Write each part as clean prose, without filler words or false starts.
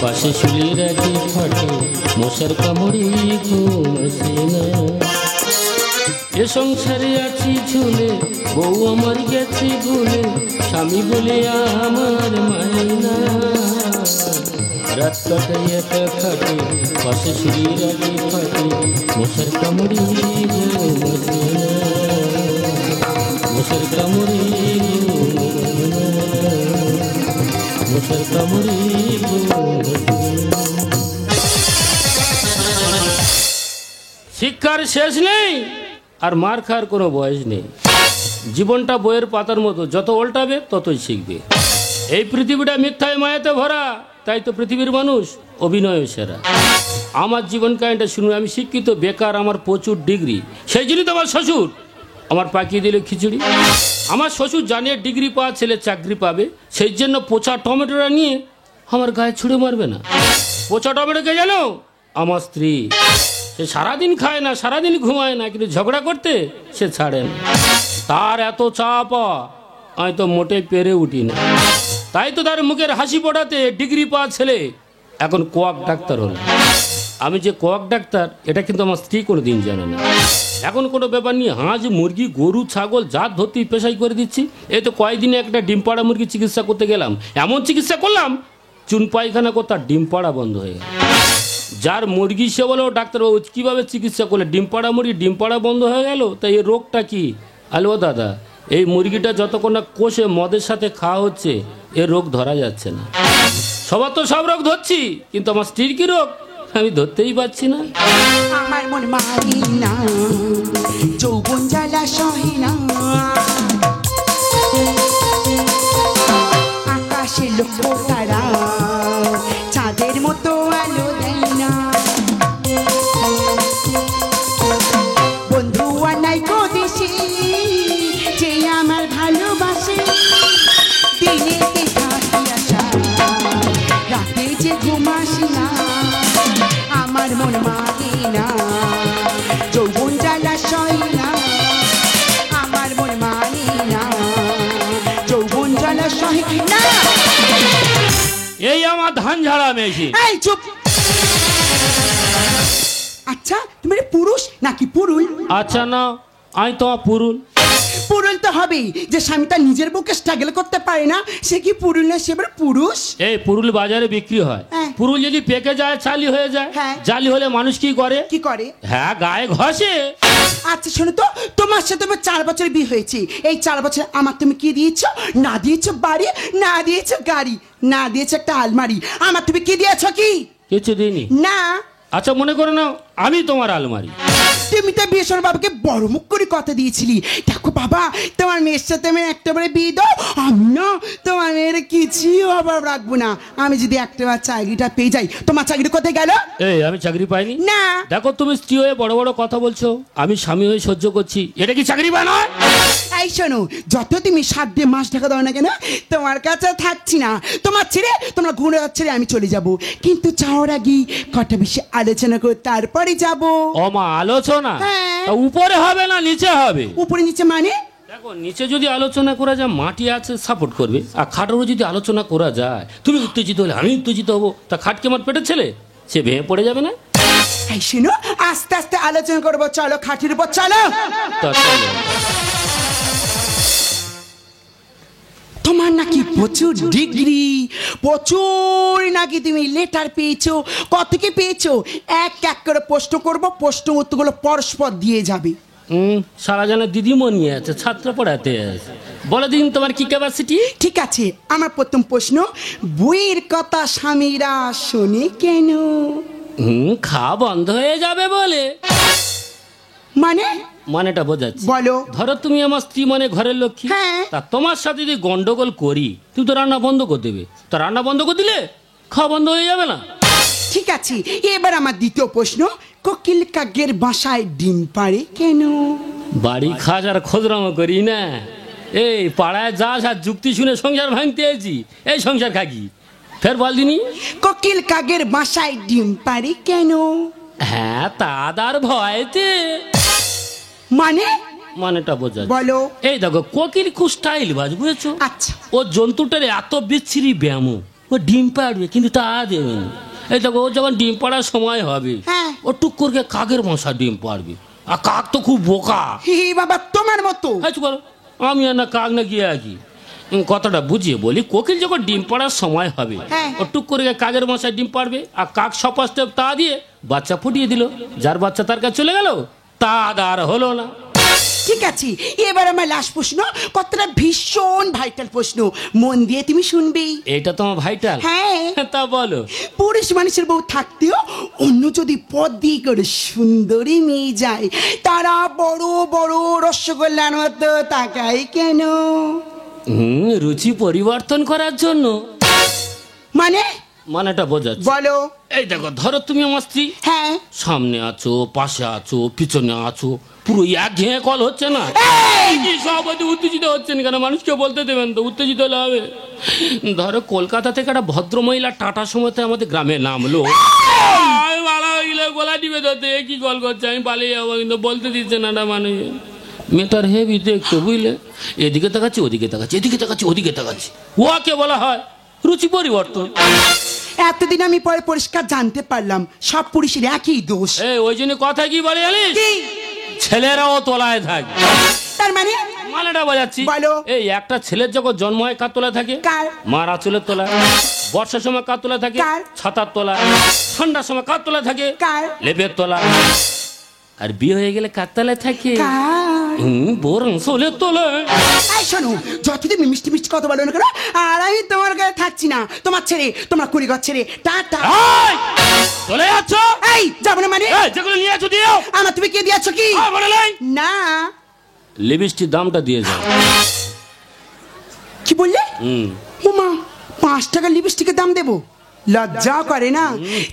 পাশে শুলে রাখি খাটে মশার কামড়ে ঘুম আসে না। এ সংসারে আছি ঝুলে বউ আমার গেছে ভুলে স্বামী বলে আমার মায়না। রাত কাটাই একা খাটে পাশে শুলে রাখি খাটে মশার কামড়ে ঘুম আসে না। মশার কামড়ে মশার কামড়ে শিক্ষার শেষ নেই আর মার খাওয়ার কোনো বয়স নেই। জীবনটা বইয়ের পাতার মতো, যত উল্টাবে ততই শিখবে। এই পৃথিবীটা মিথ্যায় মায়াতে ভরা, তাই তো পৃথিবীর মানুষ অভিনয় সেরা। আমার জীবন কাহিনীটা শুনুন। আমি শিক্ষিত, বেকার, আমার প্রচুর ডিগ্রি। সেই জন্যই তো আমার শ্বশুর আমার পাকিয়ে দিল খিচুড়ি। আমার শ্বশুর জানে ডিগ্রি পাওয়া ছেলে চাকরি পাবে, সেই জন্য পচা টমেটোটা নিয়ে আমার গায়ে ছুঁড়ে মারবে না। পচা টমেটোকে জানো? আমার স্ত্রী। সে সারাদিন খায় না, সারাদিন ঘুমায় না, কিন্তু ঝগড়া করতে সে ছাড়ে না। তার এত চাপা আমি তো মোটেই পেরে উঠি না। তাই তো তার মুখের হাসি ফোটাতে ডিগ্রি পাওয়া ছেলে এখন কোয়াক ডাক্তার হল। আমি যে কোয়াক ডাক্তার এটা কিন্তু আমার স্ত্রী কোনো দিন জানে না। এখন কোনো ব্যাপার নিয়ে হাঁস, মুরগি, গরু, ছাগল জাত ধরতে পেশাই করে দিচ্ছি। এই তো কয়েকদিনে একটা ডিম পাড়া মুরগি চিকিৎসা করতে গেলাম, এমন চিকিৎসা করলাম চুন পায়খানা করতে ডিম পাড়া বন্ধ হয়ে গেল। যার মুরগি সে বলো ডাক্তারবাবু কীভাবে চিকিৎসা করলে ডিম পাড়া মুরগি ডিম পাড়া বন্ধ হয়ে গেল? তাই এই রোগটা কি? আলো দাদা, এই মুরগিটা যতক্ষণ না কষে মদের সাথে খাওয়া হচ্ছে এ রোগ ধরা যাচ্ছে না। সবার তো সব রোগ ধরছি, কিন্তু আমার স্ত্রীর কি রোগ আমি ধরতেই পারছি না। আমার মন মানি না, যৌবন জ্বালা সহে না, আকাশে লক্ষ্য তারা চাঁদের মতো আলো দেয় না। বন্ধু আর নাই দেশে যে আমার ভালোবাসে, দিনে থাকি আশা রাতে যে ঘুম আসে না। আমার মন মানে না, যৌবন জ্বালা সয় না, আমার মন মানে না, যৌবন জ্বালা সয় না। এই আমার ধান ঝাড়া মেশি। এই চুপ। আচ্ছা তুমি পুরুষ নাকি পুরুল? আচ্ছা না, আমি তো পুরুল। পুরুল তো হবেই, যে স্বামী তার নিজের বুকে স্ট্রাগল করতে পারে না সে কি পুরুল না, সে পুরুষ? এই পুরুল বাজারে বিক্রি হয়। পুরুল যদি পেকে যায় চালি হয়ে যায়। জালি হলে মানুষ কি করে? কি করে? হ্যাঁ, গায়ে ঘষে। আচ্ছা শোনো তো, তোমার সাথে তোমার 4 বছর বিয়ে হয়েছে। এই 4 বছর আমার তুমি কি দিয়েছো? না দিয়েছো বাড়ি, না দিয়েছো গাড়ি, না দিয়েছো একটা আলমারি। আমার তুমি কি দিয়েছো? কি কিছু দিইনি না। আচ্ছা মনে করো না আমি তোমার আলমারি। তুমি তো বিয়ের বাবাকে বড় মুখ করে কথা দিয়েছিলি, দেখো বাবা তোমার মেয়ের সাথে আমি একটাবারে বিয়ে দাও, আমি না তোমার মেয়ের কিছুই অভাব রাখবো না। আমি যদি একটাবার চাকরিটা পেয়ে যাই। তোমার চাকরি কোথায় গেল? এই আমি চাকরি পাইনি না। দেখো তুমি স্ত্রী হয়ে বড় বড় কথা বলছো, আমি স্বামী হয়ে সহ্য করছি, এটা কি চাকরি পায় না? এই শোনো, যত তুমি 7 দিয়ে মাস টাকা দাও না কেন তোমার কাছে থাকছি না। তোমার ছেড়ে তোমরা ঘুরে ছেড়ে আমি চলে যাব, কিন্তু যাওয়ার আগে কটা বেশি আলোচনা করে তারপরে যাব। ও মা, আলোচনা? উপরে হবে না নিচে হবে? উপরে নিচে মানে? দেখো নিচে যদি আলোচনা করা যায় মাটি আছে সাপোর্ট করবে, আর খাটেরও যদি আলোচনা করা যায় তুমি উত্তেজিত হলে আমি উত্তেজিত হবো, তা খাটকে আমার পেটের ছেলে সে ভেঙে পড়ে যাবে না? এই শোনো, আস্তে আস্তে আলোচনা করবো, চলো খাটের উপর চলো। তোমার নাকি প্রচুর ডিগ্রি, প্রচুর নাকি তুমি লেটার পেয়েছো। কত কি পেয়েছো? এক এক করে প্রশ্ন করবো, প্রশ্ন উত্তরগুলো পরস্পর দিয়ে যাবে। সারা জানা দিদিমণি আছে, ছাত্র পড়াতে আছে, বলে দিন তোমার কি ক্যাপাসিটি? ঠিক আছে, আমার প্রথম প্রশ্ন, বইয়ের কথা স্বামীরা শোনে কেন? খাওয়া বন্ধ হয়ে যাবে বলে। মানে? মানেটা বোঝাচ্ছি, বলো। ধরো তুমি আমার স্ত্রী, মানে ঘরের লক্ষ্মী। তা তোমার সাথে যদি গন্ডগোল করি তুমি তো রান্না বন্ধ করে দেবে, তা রান্না বন্ধ করে দিলে খাওয়া বন্ধ হয়ে যাবে না? ঠিক আছে, এবার আমার দ্বিতীয় প্রশ্ন, কোকিল কাকের বাসায় ডিম পাড়ে কেন? বাড়ি খাস আর খোঁজরামো করি না, এই পাড়ায় যাস আর যুক্তি শুনে সংসার ভাঙতে এসেছি, এই সংসার খাকি। ফের বল দিনি, কোকিল কাকের বাসায় ডিম পাড়ে কেন? হ্যাঁ, তাদার ভয়তে। মানে? মানেটা বোঝা, বলো। এই দেখো কোকিল খুব স্টাইল বাজ, বুঝেছো? আচ্ছা। ও জন্তুটার এত বিচ্ছিরি ব্যায়াম, ও ও ডিম পাড়বে কিন্তু তা দেবে না। এই দেখো ও যখন ডিম পাড়ার সময় হবে হ্যাঁ। ও টুক করে কাকের মশা ডিম পাড়বে। আর কাক তো খুব বোকা। হি বাবা তোমার মতো। আচ্ছা বলো আমি আর না কাক না গিয়ে একই কথাটা বুঝিয়ে বলি। কোকিল যখন ডিম পাড়ার সময় হবে হ্যাঁ। ও টুক করে কাকের মশায় ডিম পাড়বে আর কাক সপাস্টে তা দিয়ে বাচ্চা ফুটিয়ে দিল। যার বাচ্চা তার কাছে চলে গেল, তা আর হলো না। ঠিক আছে, এবার আমার লাস্ট প্রশ্ন, কতটা ভীষণ ভাইটাল প্রশ্ন, মন দিয়ে তুমি শুনবেই। এটা তোমার ভাইটাল? হ্যাঁ। তা বলো। পুরুষ মানুষের বউ থাকতেও অন্য যদি পদ দিয়ে করে সুন্দরী মেয়ে যায়, তারা বড় বড় রসগোল্লার মতো তাকায় কেন? রুচি পরিবর্তন করার জন্য। মানে? মানেটা বোঝাচ্ছি। বলো। এই দেখো ধরো তুমি আমার স্ত্রী, হ্যাঁ। সামনে আছো, পাশে আছো, পিছনে আছো, পুরো এক ঘেয়ে কল হচ্ছে না? কি সভাপতি উত্তেজিত হচ্ছেন কেন? মানুষকে বলতে দেবেন তো, উত্তেজিত হলে হবে। ধরো কলকাতা থেকে একটা ভদ্র মহিলা টাটা সময়তে আমাদের গ্রামে নামলো। আমি ভালো গেলে গলা টিপে ধরতে কি কল করছে, আমি পালিয়ে যাবো, কিন্তু বলতে দিচ্ছে না না মানুষ। মেটার হেভি দেখতে বুঝলে, এদিকে তাকাচ্ছি ওদিকে তাকাচ্ছি, এদিকে তাকাচ্ছি ওদিকে তাকাচ্ছি, ওকে বলা হয় রুচি পরিবর্তন। এতদিন আমি পরে পরিষ্কার জানতে পারলাম সব পুরুষের একই দোষ। ওই জন্য কথা কি বলে জানিস, কি? ছেলেরাও তোলায় থাকে। তার মানে? মানেটা বোঝাচ্ছি। বলো। এই একটা ছেলের যখন জন্ম হয় কার তোলা থাকে? কার? মার আঁচলের তোলা। বর্ষার সময় কার তোলা থাকে? কার? ছাতার তোলা। ঠান্ডার সময় কার তোলা থাকে? কার? লেপের তোলা। আর বিয়ে হয়ে গেলে কার তলায় থাকে? কার? বরং সোলের তোলা। এই শোনো, যতদিন মিষ্টি মিষ্টি কথা বলো না কেন, আর আমি তোমার কাছে থাকছি না, তোমার ছেড়ে, তোমার কুড়িঘর ছেড়ে, টাটা। চলে যাচ্ছ? এই যাবো না মানে? যেগুলো নিয়ে আছো দিও। আমার তুমি কে দিয়েছো কি? না। লিপস্টিক দামটা দিয়ে যাও। কি বললে? ওমা, 5 টাকা লিপস্টিকের দাম দেবো? লজ্জা করে না?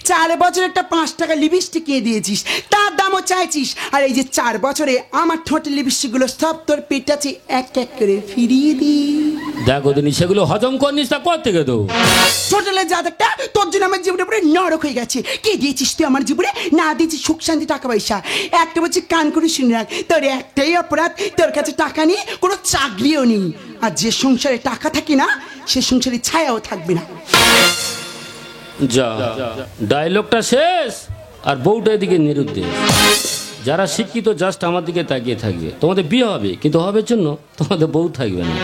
4 বছর একটা 5 টাকা লিপস্টিক কিনে দিয়েছিস, তার দামও চাইছিস। আর এই যে 4 বছরে আমার ঠোঁটের লিপস্টিক গুলো সব তোর পেটাচ্ছে, এক এক করে ফিরিয়ে দি। দেখো দিনি সেগুলো হজম করনিস, তা কর থেকে তো ছোটলে যাদেরটা তোর জন্য আমার জীবনে পুরো নরক হয়ে গেছে। কে দিয়েছিস তুই আমার জীবনে? না দিয়েছিস সুখ শান্তি টাকা পয়সা। একটা বলছি কান করে শুনে রাখ, তোর একটাই অপরাধ, তোর কাছে টাকা নেই, কোনো চাকরিও নেই। আর যে সংসারে টাকা থাকে না, সে সংসারে ছায়াও থাকবে না। যা ডায়লগটা শেষ, আর বউটা এদিকে নিরুদ্দেশ। যারা শিক্ষিত জাস্ট আমার দিকে তাকিয়ে থাকবে। তোমাদের বিয়ে হবে, কিন্তু হবে জন্য তোমাদের বউ থাকবে না।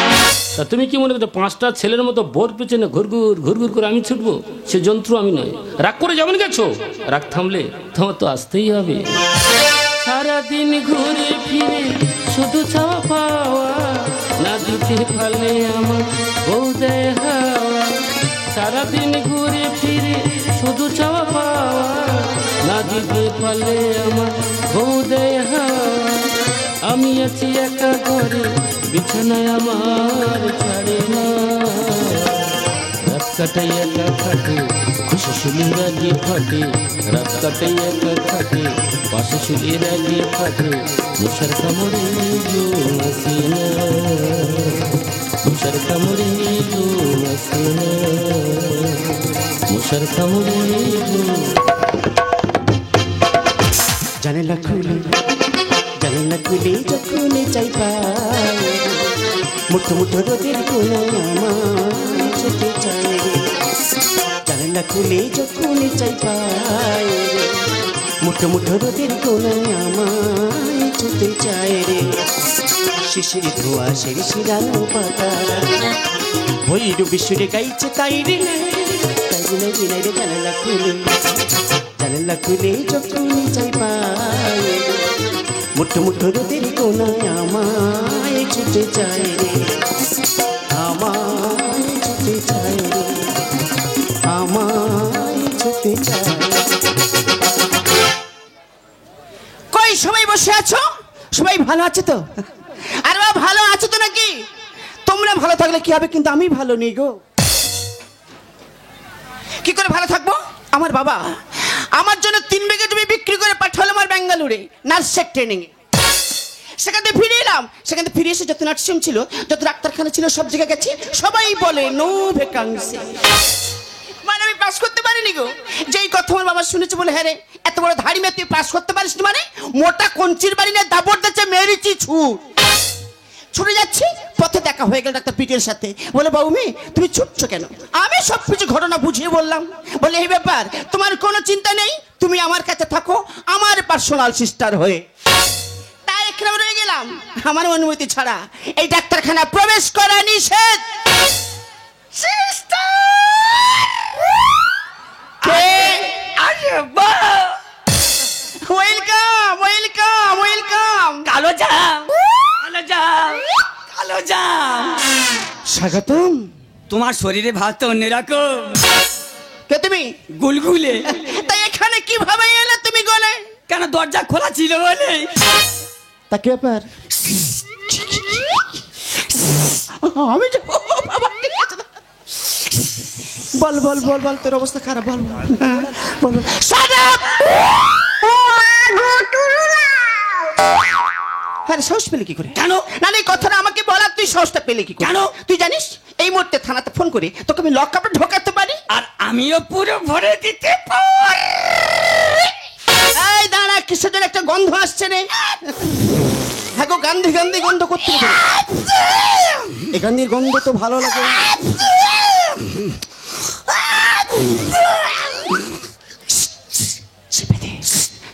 তা তুমি কি মনে করছো 5টা ছেলের মতো বোর পেছনে ঘুরঘুর ঘুরঘুর করে আমি ছুটবো? সে যন্ত্র আমি নয়। রাগ করে যেমন গেছো, রাগ থামলে তোমার তো আসতেই হবে। সারাদিন ঘুরে ফিরে শুধু চাওয়া পাওয়া, না দিতে পারলে আমার বউ দেয় হাওয়া। সারাদিন ঘুরে ফিরে শুধু চাওয়া পাওয়া, না দিতে পারলে আমার বউ দেয় হাওয়া। আমি আছি একা ঘরে, বিছানায় আমার ছাড়ে না। রাত কাটাই একা খাটে, খুশি শুলির আগে ফাটে। রাত কাটাই একা খাটে, পাশে শুলির আগে ফাটে। মশার কামড়ে ঘুম আসে না, মশার কামড়ে ঘুম আসে না, মশার কামড়ে ঘুম। জানালা খুলে, জানালা খুলে যখন চাই পাই, মুঠো মুঠো রোদের কোনায় আমার যেতে চাই রে। জানালা খুলে যখন চাই পাই, মুঠো মুঠো রোদের কোনায় আমার যেতে চাই রে। শিশির ধোয়া সেরে শিরানো পাতা, ভৈরবী সুরে গাইছে তাই রে, তাই রে বিনাই রে। জানালা খুলে, জানালা খুলে যখন চাই পাই, মুঠো মুঠো রোদের কোনায় আমায় ছুটে চায় রে, আমায় ছুটে চায় রে, আমায় ছুটে চায়। কই সবাই বসে আছো? সবাই ভালো আছে তো? আরে বাবা ভালো আছো তো নাকি? তোমরা ভালো থাকলে কি হবে, কিন্তু আমি ভালো নেই গো। কি করে ভালো থাকবো? আমার বাবা আমার জন্য 3 বিঘা জমি বিক্রি করে পাঠালো আমার বেঙ্গালুরে নার্সের ট্রেনিং এ। সেখান থেকে ফিরে এলাম, সেখান থেকে ফিরে এসে যত নার্সিং ছিল, যত ডাক্তারখানা ছিল, সব জায়গায় গেছি, সবাই বলে নো ভ্যাকান্সি। মানে আমি পাস করতে পারিনি গো। যেই কথা আমার বাবা শুনেছে বলে, হ্যাঁ রে এত বড় ধাড়ি মেয়ে তুই পাস করতে পারিস? মানে মোটা কঞ্চির বাড়ি না দাবর দিচ্ছে মেরেছি ছুট। ছুটে যাচ্ছি, পথে দেখা হয়ে গেল ডাক্তার পিটের সাথে। বলে বাবু মেয়ে তুমি ছুটছো কেন? আমি সব কিছু ঘটনা বুঝিয়ে বললাম। বলে এই ব্যাপার, তোমার কোনো চিন্তা নেই, তুমি আমার কাছে থাকো আমার পার্সোনাল সিস্টার হয়ে। তাই এখানে রয়ে গেলাম, আমার অনুমতি ছাড়া এই ডাক্তারখানা প্রবেশ করা নিষেধ। Sister welcome welcome welcome. কালো জাম, কালো জাম, কালো জাম। স্বাগতম। তোমার শরীরে ভাত তো অন্যরকম, কে তুমি? গুলগুলে। তাই এখানে কিভাবে এলে তুমি গলে? কেন দরজা খোলা ছিল বলে? তা কি ব্যাপার? আমি যাবো বাবা, ঠিক আছে। বল বল বল বল, তোর অবস্থা খারাপ, বল বল। Shut up! আরে সাহস পেলে কি করে? কেন? না এই কথাটা আমাকে বলার তুই সাহসটা পেলে কি করে? কেন? তুই জানিস এই মুহূর্তে থানাতে ফোন করে তোকে আমি লক আপে ঢোকাতে পারি। আর আমিও পুরো ভরে দিতে পারি। এই দাঁড়া, কিসের জন্য একটা গন্ধ আসছে রে? হ্যাঁ গো, গান্ধী গান্ধী গন্ধ করতে হবে। এই গান্ধীর গন্ধ তো ভালো লাগে।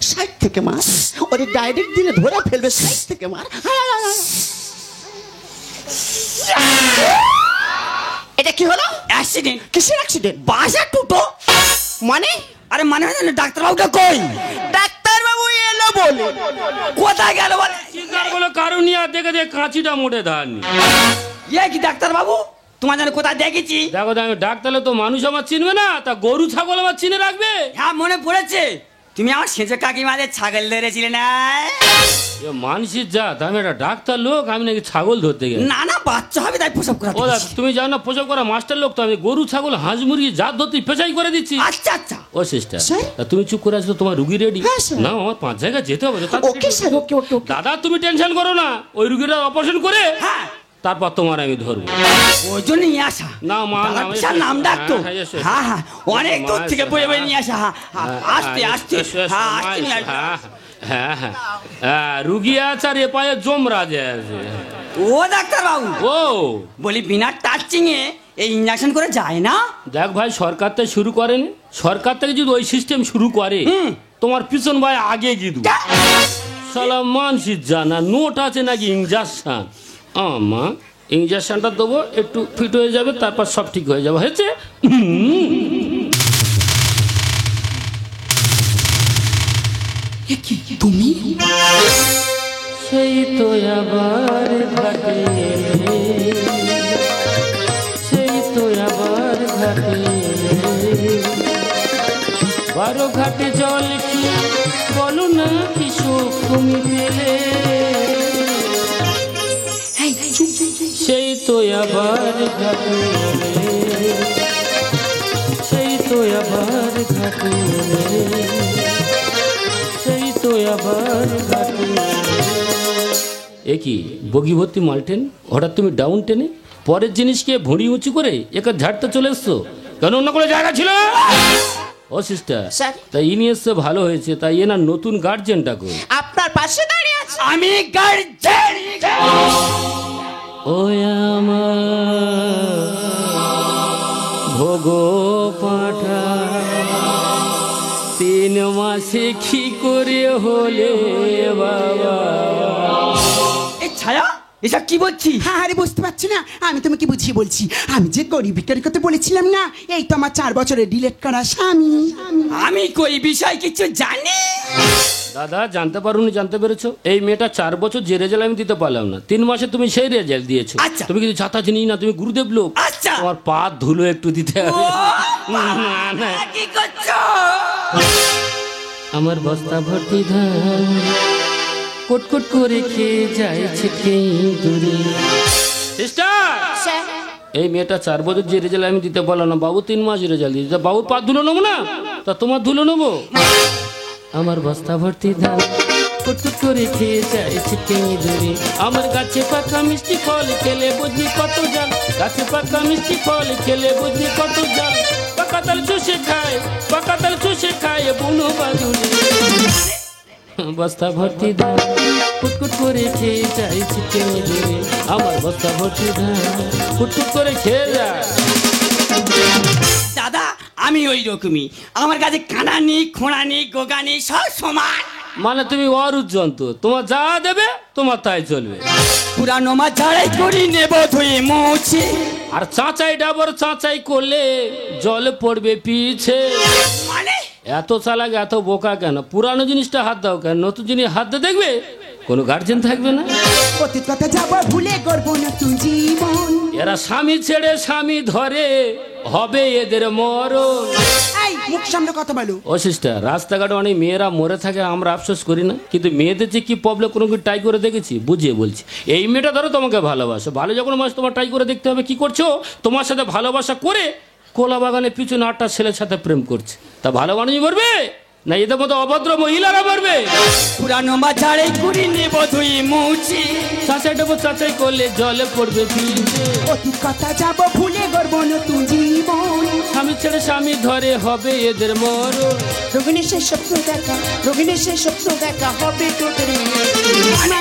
সাইড থেকে মার, ওরে ডাইরেক্ট দিলে ধরে ফেলবে। সাইড থেকে মার। এটা কি হলো? অ্যাক্সিডেন্ট। কিসের অ্যাক্সিডেন্ট? বাসা টুটো। মানে আরে মানে হয় না, ডাক্তারবাবুটা কই? ডাক্তারবাবু এলো বলে। কোথায় গেল বলে? চিন্তার কোনো কারণ নেই, আর দেখে দেখে কাঁচিটা মোটে ধারনি। ইয়ে কি ডাক্তারবাবু, তোমার যেন কোথায় দেখেছি। দেখো আমি ডাক্তার তো মানুষ আমার চিনবে না, তা গরু ছাগল আমার চিনে রাখবে। হ্যাঁ মনে পড়েছে, তুমি আমার সেজে কাকিমাদের ছাগল ধরেছিলে না? মানুষের জাত, আমি একটা ডাক্তার লোক, আমি নাকি ছাগল ধরতে গেছি। না না, বাচ্চা হবে তাই প্রসব করা। ও তুমি জানো না, প্রসব করা মাস্টার লোক তো, আমি গরু ছাগল হাঁস মুরগি জাত ধরতে পেঁচাই করে দিচ্ছি। আচ্ছা আচ্ছা। ও সিস্টার, স্যার? তুমি চুপ করে আছো, তোমার রুগী রেডি? হ্যাঁ, স্যার। না আমার 5 জায়গায় যেতে হবে তো, তাড়াতাড়ি ওকে স্যার, ওকে ওকে ওকে। দাদা তুমি টেনশন করো না, ওই রুগীটা অপারেশন করে হ্যাঁ তারপর তোমার আমি ধরবো। ওই জন্য নিয়ে আসা। না মা, দাদা না, বিশাল এসো, নাম ডাকতো। হ্যাঁ, এসো, এসো। হ্যাঁ হ্যাঁ, অনেক দূর মা, থেকে এসো, বয়ে বয়ে হ্যাঁ। নিয়ে আসা। হ্যাঁ আস্তে আস্তে। হ্যাঁ আস্তে নিয়ে আসা। হ্যাঁ হ্যাঁ হ্যাঁ, রুগী আছে আর এ পায়ে যমরাজ আছে। ও ডাক্তারবাবু, ও বলি বিনা টাচিং এ এই ইঞ্জেকশন করে যায় না? দেখ ভাই, সরকার থেকে শুরু করেনি, সরকার থেকে যদি ওই সিস্টেম শুরু করে তোমার পিছন ভাই আগে গিয়ে দেবো। সালা মানসির জানা নোট আছে নাকি ইঞ্জেকশন? মা ইঞ্জেকশনটা দেবো, একটু ফিট হয়ে যাবে, তারপর সব ঠিক হয়ে যাবে। হয়েছে? তুমি? সেই তো আবার ঘাটে, সেই তো আবার ঘাটে, 12 ঘাটে জল কি বলো না কি সুখ তুমি পেলে। সেই তো আবার ঘাটে, সেই তো আবার ঘাটে, সেই তো আবার ঘাটে। এ কি বগি ভর্তি মালটেন, হঠাৎ তুমি ডাউন টেনে পরের জিনিসকে ভুঁড়ি উঁচু করে একা ঝাড়তে চলে এসছো কেন? অন্য কোনো জায়গা ছিল? ও সিস্টার, স্যার। তাই ইনি এসছে ভালো হয়েছে, তাই এ না নতুন গার্জেনটা কই? আপনার পাশে দাঁড়িয়ে আছে। আমি গার্জেন। ও আমার ভোগো পাঠা, 3 মাসে কি করে হলে বাবা? এই ছায়া এসব কি বলছি? হ্যাঁ আরে বুঝতে পারছি না, আমি তোমাকে বুঝিয়ে বলছি। আমি যে গরিব ভিখারির কথা বলেছিলাম না, এই তো আমার 4 বছরের ডিলেট করা স্বামী। আমি কই বিষয় কিছু জানি? দাদা জানতে পারোনি, জানতে পেরেছো? এই মেয়েটা 4 বছর যে রেজাল্ট আমি দিতে পারলাম না, 3 মাসে তুমি সেই রেজাল্ট দিয়েছো। আচ্ছা। তুমি কিন্তু ছাতা চিনি না, তুমি গুরুদেব লোক। আচ্ছা। তোমার পা ধুলো একটু দিতে হবে। না, না। কি করছো? আমার বস্তা ভর্তি ধান কটকট করে খেয়ে যায় ছিটকে দূরে। সিস্টার, স্যার, এই মেয়েটা 4 বছর যে রেজাল্ট আমি দিতে পারলাম না, বাবু 3 মাস রেজাল্ট দিয়েছে। বাবুর পা ধুলো নেবো না, তা তোমার ধুলো নেবো? আমার বস্তা ভর্তি ধান কটকট করে খেয়ে যায় ছিটকে দূরে। আমার গাছে পাকা মিষ্টি ফল খেলে বুঝি কত জাল, গাছে পাকা মিষ্টি ফল খেলে বুঝি কত জাল। পাকা তাল চুষে খায়, পাকা তাল চুষে খায় বুনো বাদুড়ি। বস্তা ভর্তি ধান কুটকুট করে খেয়ে যাই ছিটে দূরে আমার বস্তা ভর্তি ধান কুটকুট করে খেয়ে যায়। দাদা আমি ওই রকমই, আমার কাছে কানা নেই, খোঁড়া নেই, গোগা নেই, সব সমান। মানে তুমি অরুজ জন্তু, তোমার যা দেবে তোমার তাই চলবে। পুরানো মাছ ঝাড়াই করি নেব ধুয়ে মুছে। আর চাচাই ডাবর চাচাই করলে জল পড়বে পিছে। মানে এত চালাক এত বোকা কেন? পুরানো জিনিসটা হাত দাও কেন? নতুন জিনিস হাত দিয়ে দেখবে কোনো গার্জেন থাকবে না। অতীত কথা যাব ভুলে গর্ব নতুন জীবন। এরা স্বামী ছেড়ে স্বামী ধরে হবে এদের মরণ। এই মুখ সামনে কথা বলো। ও সিস্টার, রাস্তাঘাটে অনেক মেয়েরা মরে থাকে, আমরা আফসোস করি না, কিন্তু মেয়েদের যে কি প্রবলেম কোনো কি ট্রাই করে দেখেছি? বুঝিয়ে বলছি। এই মেয়েটা ধরো তোমাকে ভালোবাসো, ভালো যখন মানুষ তোমার ট্রাই করে দেখতে হবে কি করছো। তোমার সাথে ভালোবাসা করে কোলা বাগানে পিছনে 8টা ছেলের সাথে প্রেম করছে, তা ভালো মানুষই মরবে না এদের মতো অভদ্র মহিলারা মরবে? পুরানো মাছ ঝাড়াই করি নেব ধুয়ে মুছে। চাচাই ডাবর চাচাই করলে জলে পড়বে পিছে। অতীত কথা যাব ভুলে গর্ব নতুন জীবন। স্বামী ছেড়ে স্বামী ধরে হবে এদের মরণ। রোগিণীর সেই স্বপ্ন দেখা, রোগিণীর সেই স্বপ্ন দেখা হবে তোদের। মানে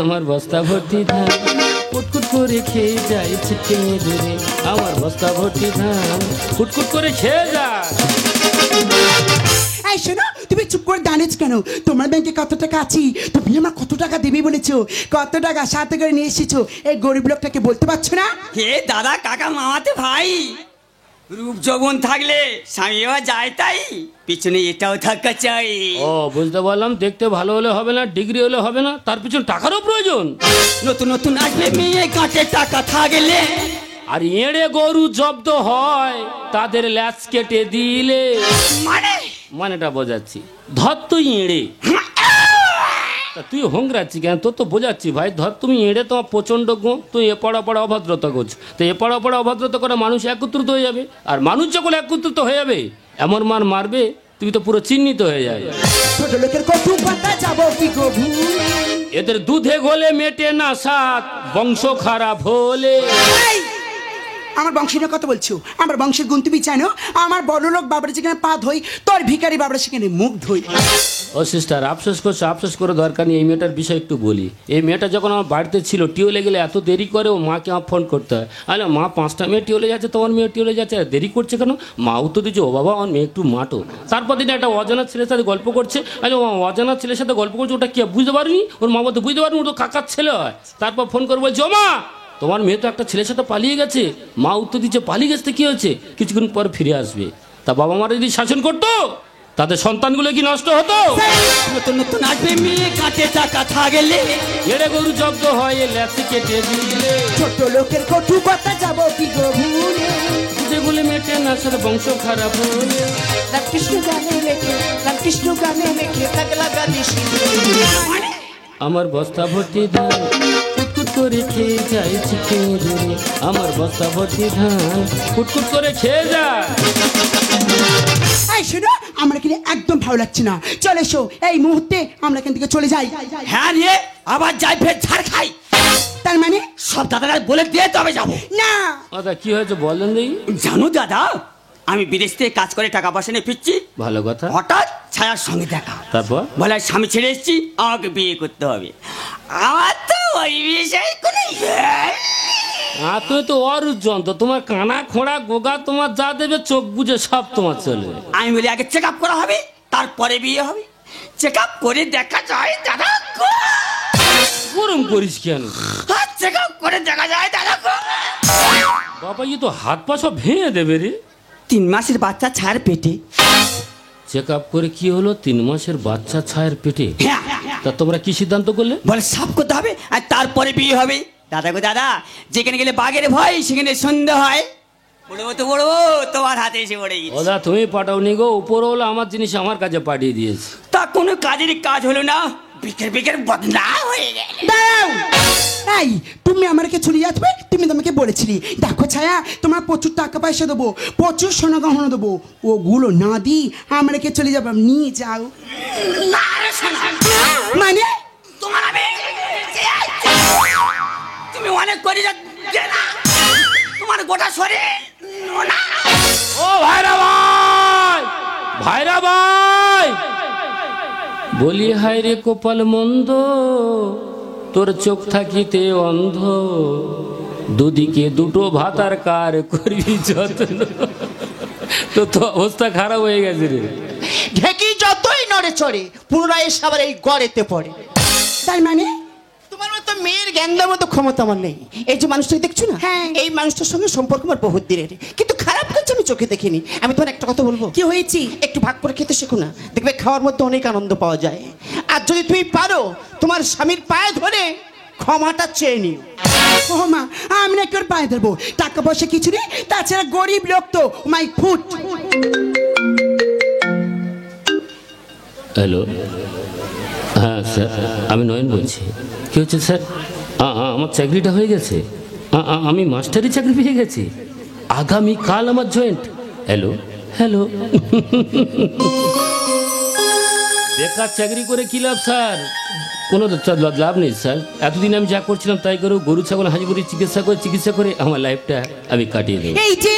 আমার বস্তা ভর্তি ধান কুটকুট করে খেয়ে যাই ছিটকে দূরে আমার বস্তা ভর্তি ধান কুটকুট করে খেয়ে যায়। এই শোনো, তুমি চুপ করে দাঁড়িয়েছ কেন? তোমার ব্যাংকে কত টাকা আছে? তুমি আমার কত টাকা দেবে বলেছো? কত টাকা সাথে করে নিয়ে এসেছো? এই গরিব লোকটাকে বলতে পারছো না? হে দাদা কাকা মামাতে ভাই, রূপ যৌবন থাকলে স্বামী বাবা যায় তাই, পিছনে এটাও থাকা চাই। ও বুঝতে পারলাম, দেখতে ভালো হলে হবে না, ডিগ্রি হলে হবে না, তার পিছনে টাকারও প্রয়োজন। নতুন নতুন আসবে মেয়ে কাঁচে টাকা থাকলে। আর এড়ে গরু জব্দ হয় তাদের ল্যাচ কেটে দিলে। মানেটা বোঝাচ্ছি, ধর তুই এড়ে, তা তুই হোংরাচ্ছি কেন? তোর তো বোঝাচ্ছি ভাই, ধর তুমি এড়ে, তোমার প্রচণ্ড গো, তুই এপাড়া পড়া অভদ্রতা করছো, তো এপাড়া পড়া অভদ্রতা করে মানুষ একত্রিত হয়ে যাবে, আর মানুষ যখন একত্রিত হয়ে যাবে এমন মার মারবে তুমি তো পুরো চিহ্নিত হয়ে যাবে। ছোট লোকের কটু কথা যাব কি গো ভুলে। এদের দুধে গলে মেটে না স্বাদ, বংশ খারাপ হলে। এই, আমার বংশের কথা বলছো? আমার বংশের গুণ তুমি জানো? আমার বড় লোক বাবার যেখানে পা ধোই, তোর ভিখারি বাবার সেখানে মুখ ধোই। ও সিস্টার, আফসোস করছো, আফসোস করে দরকার নেই। এই মেয়েটার বিষয় একটু বলি। এই মেয়েটা যখন আমার বাড়িতে ছিল, টিউলে গেলে এত দেরি করে, ও মাকে আমার ফোন করতে হয়। আরে মা 5টা মেয়ে টিউলে যাচ্ছে, তোমার মেয়ে টিউলে যাচ্ছে, আর দেরি করছে কেন? মা উত্তর দিচ্ছে, ও বাবা আমার মেয়ে একটু মাটো। তারপর দিনে একটা অজানা ছেলের সাথে গল্প করছে। আরে ও অজানা ছেলের সাথে গল্প করছে, ওটা কি বুঝতে পারিনি? ওর মা বলতে বুঝতে পারিনি, ও তো কাকার ছেলে হয়। তারপর ফোন করে বলছে, ও মা তোমার মেয়ে তো একটা ছেলের সাথে পালিয়ে গেছে। মা উত্তর দিচ্ছে, পালিয়ে গেছে কি হয়েছে? কিছুক্ষণ পর ফিরে আসবে। তা বাবা মারা যদি শাসন করতো তাদের সন্তানগুলো কি নষ্ট হতো? নতুন নতুন আসবে মেয়ে কাঁচে টাকা থাকলে। এড়ে গরু জব্দ হয় ল্যাচি কেটে দিলে। ছোট লোকের কটু কথা যাব কি গো ভুলে। যেগুলি মেটে না সার বংশ খারাপ হলে। রামকৃষ্ণ গানে লেখে, রামকৃষ্ণ গানে লেখে থাকলা গানে আমার বস্তা ভর্তি ধান কুটকুট করে খেয়ে যায় ছিটে দূরে আমার বস্তা ভর্তি ধান কুটকুট করে খেয়ে যায়। এই শোনো, আমার কিন্তু একদম ভালো লাগছে না। চলে এসো এই মুহূর্তে আমরা এখান থেকে চলে যাই। হ্যাঁ রে, আবার যাই ফের ঝাড় খাই। তার মানে সব দাদারা বলে দিয়ে তবে যাবো না। দাদা কি হয়েছে বলেন দেখি। জানো দাদা, আমি বিদেশ থেকে কাজ করে টাকা পয়সা নিয়ে ফিরছি, ভালো কথা। হঠাৎ ছায়ার সঙ্গে দেখা। তারপর বলে স্বামী ছেড়ে এসেছি, আমাকে বিয়ে করতে হবে। আমার তো ওই বিষয়ে কোনো তুই তো অরুজন, তো তোমার কানা খোঁড়া গোগা তোমার যা দেবে চোখ বুঝে সব তোমার চলবে। আমি বলি আগে চেক আপ করা হবে, তারপরে বিয়ে হবে। চেক আপ করে দেখা যায় দাদা গরম করিস কেন? চেক আপ করে দেখা যায় দাদা বাবা ইয়ে তো হাত পা সব ভেঙে দেবে রে। 3 মাসের বাচ্চা ছাড় পেটে। চেক আপ করে কি হলো? 3 মাসের বাচ্চা ছায়ের পেটে। হ্যাঁ, তা তোমরা কি সিদ্ধান্ত করলে? বলে সাফ করতে হবে আর তারপরে বিয়ে হবে। দাদা গো দাদা, যেখানে গেলে বাঘের ভয় সেখানে সন্ধ্যা হয়। পড়বো তো পড়বো, তোমার হাতে এসে পড়ে গেছে। ওদা তুমি পাঠাওনি গো, উপরওয়ালা আমার জিনিস আমার কাছে পাঠিয়ে দিয়েছে। তা কোনো কাজের কাজ হলো না, বিকের বিকের বদনা হয়ে গেল। দাও এই, তুমি আমাকে চলে যাচ্বে? তুমি তো আমাকে বলেছিলি দেখো ছায়া, তোমার প্রচুর টাকা পয়সা দেবো, প্রচুর সোনা গহনা দেবো, ওগুলো না দি আমাকে চলে যাবো। নিয়ে যাও। না রে সোনা, মানে তোমার আমি তুমি অনেক করে না, তোমার গোটা শরীর না। ও ভাইরা ভাই, ভাইরা ভাই, বলি হায় রে কপাল মন্দ, তোর চোখ থাকিতে অন্ধ, দুদিকে দুটো ভাতার কার করবি যত্ন। তো অবস্থা খারাপ হয়ে গেছে রে। ঢেকি যতই নড়ে চড়ে পুনরায় এসে আবার এই গড়েতে পড়ে। তার মানে তোমার মতো মেয়ের জ্ঞানদার মতো ক্ষমতা আমার নেই। এই যে মানুষটাকে দেখছো না, হ্যাঁ। এই মানুষটার সঙ্গে সম্পর্ক আমার বহুত দিনের, কিন্তু খারাপ কাজ আমি চোখে দেখিনি। আমি তোমার একটা কথা বলবো, কি হয়েছে? একটু ভাগ করে খেতে শেখো না, দেখবে খাওয়ার মধ্যে অনেক আনন্দ পাওয়া যায়। আর যদি তুমি পারো তোমার স্বামীর পায়ে ধরে ক্ষমাটা চেয়ে নিও। ও মা, আমি না কেউ পায়ে ধরবো, টাকা পয়সা কিছু নেই, তাছাড়া গরিব লোক তো, মাই ফুট। হ্যালো, হ্যাঁ স্যার, আমি নয়ন বলছি। কী হচ্ছে স্যার? আমার চাকরিটা হয়ে গেছে, আমি মাস্টারি চাকরি পেয়ে গেছি, আগামীকাল আমার জয়েন্ট। হ্যালো হ্যালো, বেকার চাকরি করে কী লাভ স্যার? কোনো লাভ নেই স্যার। এতদিন আমি যা করছিলাম তাই করে গরু ছাগল হাঁজি করে চিকিৎসা করে আমার লাইফটা আমি কাটিয়ে দেবো। এই যে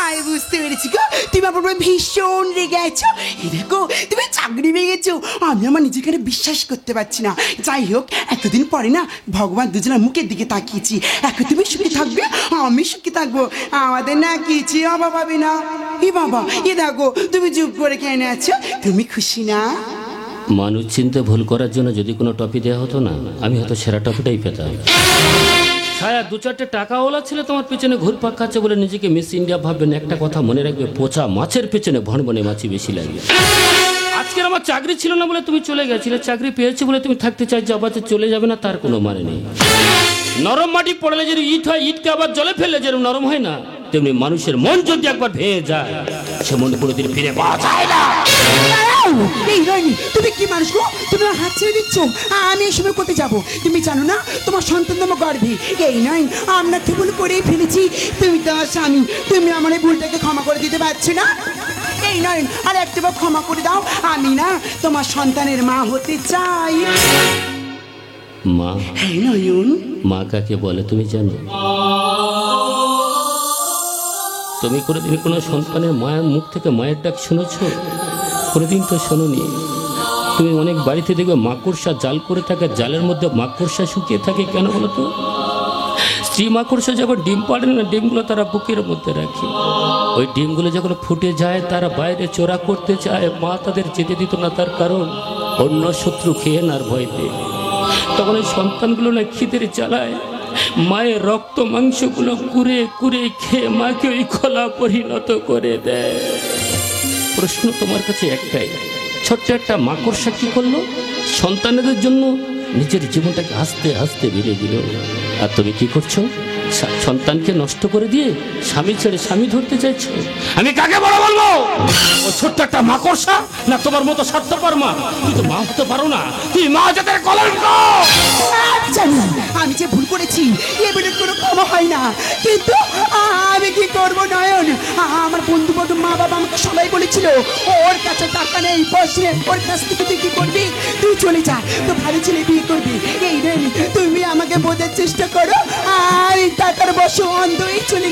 আই বুঝতে পেরেছি গো, তুমি আমার উপরে ভীষণ রেগে আছো। এই দেখো তুমি চাকরি পেয়ে গেছো, আমি আমার নিজেকে বিশ্বাস করতে পারছি না। যাই হোক, এতদিন পরে না ভগবান দুজনের মুখের দিকে তাকিয়েছি। এখন তুমি সুখে থাকবে, আমি সুখে থাকবো, আমাদের না কিছু অভাব হবে না। এ বাবা, এ দেখো তুমি চুপ করে কেন আছো, তুমি খুশি না? মানুষ চিনতে ভুল করার জন্য যদি কোনো টপি দেওয়া হতো না, আমি হয়তো সেরা টপিটাই পেতাম। ছায়া, দু চারটে টাকাওয়ালা ছেলে তোমার পেছনে ঘুরপাক খাচ্ছে বলে নিজেকে মিস ইন্ডিয়া ভাববেন। একটা কথা মনে রাখবে, পচা মাছের পেছনে ভনভনে মাছি বেশি লাগে। আজকের আমার চাকরি ছিল না বলে তুমি চলে গেছিলে, চাকরি পেয়েছি বলে তুমি থাকতে চাই, আবার যে চলে যাবে না তার কোনো মানে নেই। নরম মাটি পড়লে যদি ইট হয়, ইটকে আবার জলে ফেললে যেরকম নরম হয় না, তেমনি মানুষের মন যদি একবার ভেঙে যায়, সে মন কোনোদিন ফিরে পাওয়া যায় না। এই রয়নি, তুমি কি মানুষ গো? তুমি আমার হাত ছেড়ে দিচ্ছ, আমি এই সময় কোথায় যাবো? তুমি জানো না তোমার সন্তান তোমার গর্ভে? এই নয়, আমরা কি ভুল করেই ফেলেছি, তুমি তো আমার স্বামী, তুমি আমার এই ভুলটাকে ক্ষমা করে দিতে পারছো না? এই নয়, আর একটাবার ক্ষমা করে দাও, আমি না তোমার সন্তানের মা হতে চাই। মা? হ্যাঁ নয়ন। মা কাকে বলে তুমি জানো? তুমি কোনোদিন কোনো সন্তানের মায়ের মুখ থেকে মায়ের ডাক শুনেছ? কোনোদিন তো শোনোনি। তুমি অনেক বাড়িতে দেখবে মাকড়সা জাল করে থাকে, জালের মধ্যে মাকড়সা শুকিয়ে থাকে, কেন বলো তো? স্ত্রী মাকড়সা যখন ডিম পাড়ে না, ডিমগুলো তারা বুকের মধ্যে রাখে। ওই ডিমগুলো যখন ফুটে যায়, তারা বাইরে চোরা করতে চায়, মা তাদের যেতে দিত না, তার কারণ অন্য শত্রু খেয়ে নার ভয়তে। তখন ওই সন্তানগুলো না খিদের জ্বালায় মায়ের রক্ত মাংসগুলো কুরে কুরে খেয়ে মাকে ওই খোলা পরিণত করে দেয়। প্রশ্ন তোমার কাছে একটাই, ছোট্ট একটা মাকড়সা কি করলো? সন্তানদের জন্য নিজের জীবনটাকে হাসতে হাসতে বেরিয়ে দিল। আর তুমি কি করছো? সন্তানকে নষ্ট করে দিয়ে স্বামী ছেড়ে স্বামী ধরতে চাইছো। আমি কাকে বড় বলবো? ও ছোট্ট একটা মাকড়সা, না তোমার মতো স্বার্থপর মা? তুই তো মা হতে পারো না, তুই মা জাতের কলঙ্ক। আমি জানি আমি যে ভুল করেছি, এবারে কোনো ক্ষমা হয় না, কিন্তু আমি কি করব নয়ন? আমার বন্ধু বান্ধব মা বাবা আমাকে সবাই বলেছিল ওর কাছে টাকা নেই, পয়সা নেই, ওর কাছ থেকে তুই কি করবি? তুই চলে যা, তো ভালো ছেলে বিয়ে করবি। এই রে, তুমি আমাকে বোঝার চেষ্টা করো, আর টাকার বসে অন্ধই চলে